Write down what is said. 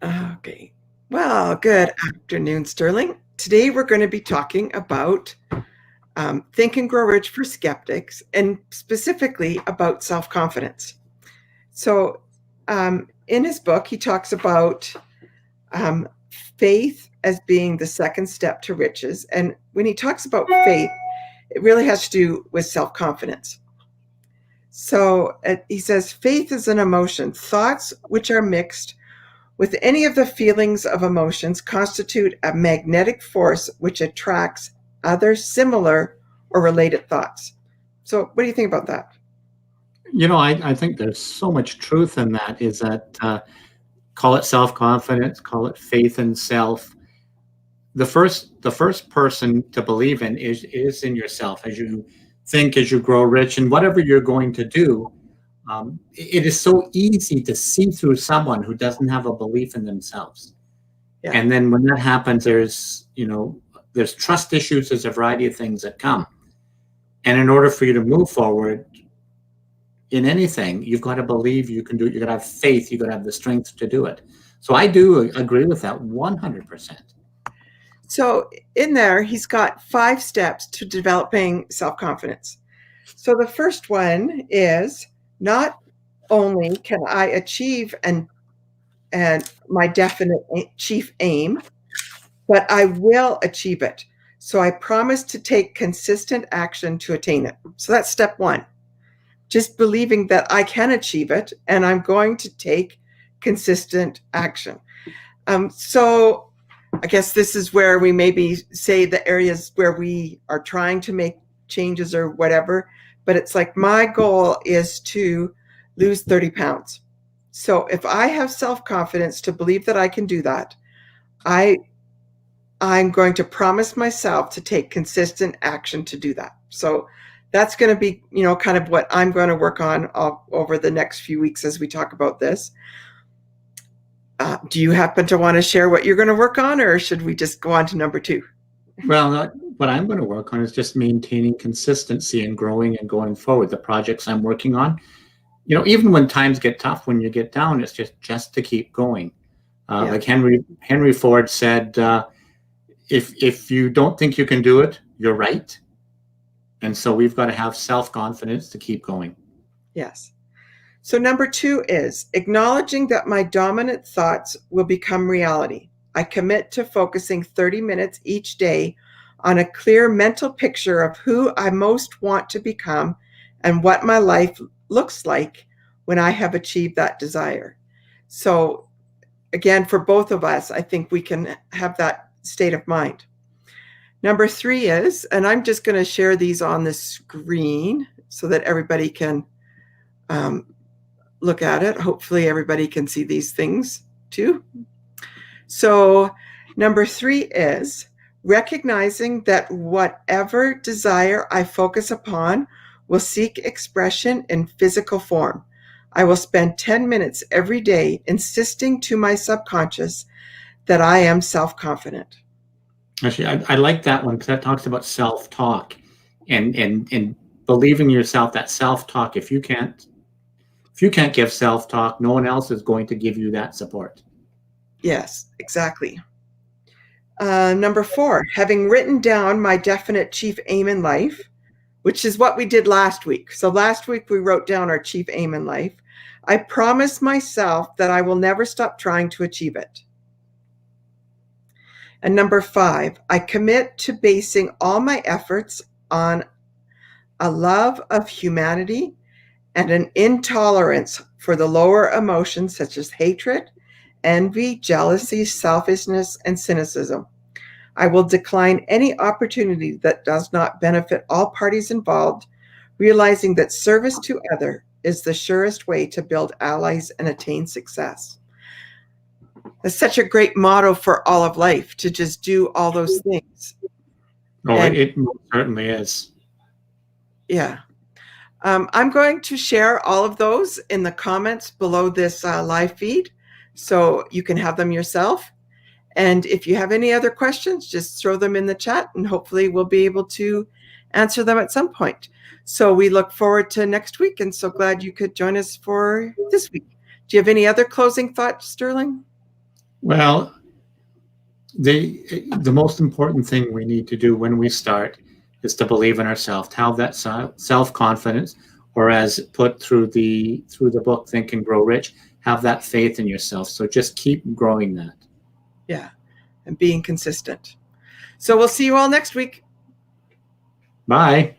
Okay. Well, good afternoon, Sterling. Today we're going to be talking about Think and Grow Rich for skeptics, and specifically about self-confidence. So, in his book, he talks about um, faith as being the second step to riches. And when he talks about faith, it really has to do with self-confidence. So he says, faith is an emotion. Thoughts which are mixed with any of the feelings of emotions constitute a magnetic force which attracts other similar or related thoughts. So what do you think about that? I think there's so much truth in that, is that call it self-confidence, call it faith in self. The first person to believe in is in yourself. As you think, as you grow rich, and whatever you're going to do, it is so easy to see through someone who doesn't have a belief in themselves. Yeah. And then when that happens, there's trust issues, there's a variety of things that come. And in order for you to move forward in anything, you've got to believe you can do it. You've got to have faith. You've got to have the strength to do it. So I do agree with that 100%. So in there, he's got 5 steps to developing self-confidence. So the first one is, not only can I achieve and my definite chief aim, but I will achieve it. So I promise to take consistent action to attain it. So that's step 1. Just believing that I can achieve it, and I'm going to take consistent action. So I guess this is where we maybe say the areas where we are trying to make changes or whatever, but it's like, my goal is to lose 30 pounds. So if I have self-confidence to believe that I can do that, I'm going to promise myself to take consistent action to do that. So that's going to be, kind of what I'm going to work on over the next few weeks as we talk about this. Do you happen to want to share what you're going to work on, or should we just go on to number 2? Well, what I'm going to work on is just maintaining consistency and growing and going forward. The projects I'm working on, even when times get tough, when you get down, it's just to keep going. Yeah. Like Henry Ford said, if you don't think you can do it, you're right. And so we've got to have self-confidence to keep going. Yes. So number 2 is acknowledging that my dominant thoughts will become reality. I commit to focusing 30 minutes each day on a clear mental picture of who I most want to become and what my life looks like when I have achieved that desire. So again, for both of us, I think we can have that state of mind. Number 3 is, and I'm just going to share these on the screen so that everybody can look at it. Hopefully everybody can see these things too. So number 3 is recognizing that whatever desire I focus upon will seek expression in physical form. I will spend 10 minutes every day insisting to my subconscious that I am self-confident. Actually, I like that one because that talks about self-talk and believing yourself. That self-talk, if you can't give self-talk, no one else is going to give you that support. Yes, exactly. Number 4, having written down my definite chief aim in life, which is what we did last week. So last week we wrote down our chief aim in life. I promise myself that I will never stop trying to achieve it. And number 5, I commit to basing all my efforts on a love of humanity and an intolerance for the lower emotions such as hatred, envy, jealousy, selfishness, and cynicism. I will decline any opportunity that does not benefit all parties involved, realizing that service to others is the surest way to build allies and attain success. That's such a great motto for all of life, to just do all those things. Oh, it certainly is. Yeah. I'm going to share all of those in the comments below this live feed, so you can have them yourself. And if you have any other questions, just throw them in the chat, and hopefully we'll be able to answer them at some point. So we look forward to next week, and so glad you could join us for this week. Do you have any other closing thoughts, Sterling? Well, the most important thing we need to do when we start is to believe in ourselves, to have that self-confidence, or as put through the book Think and Grow Rich, have that faith in yourself. So just keep growing that. Yeah, and being consistent. So we'll see you all next week. Bye.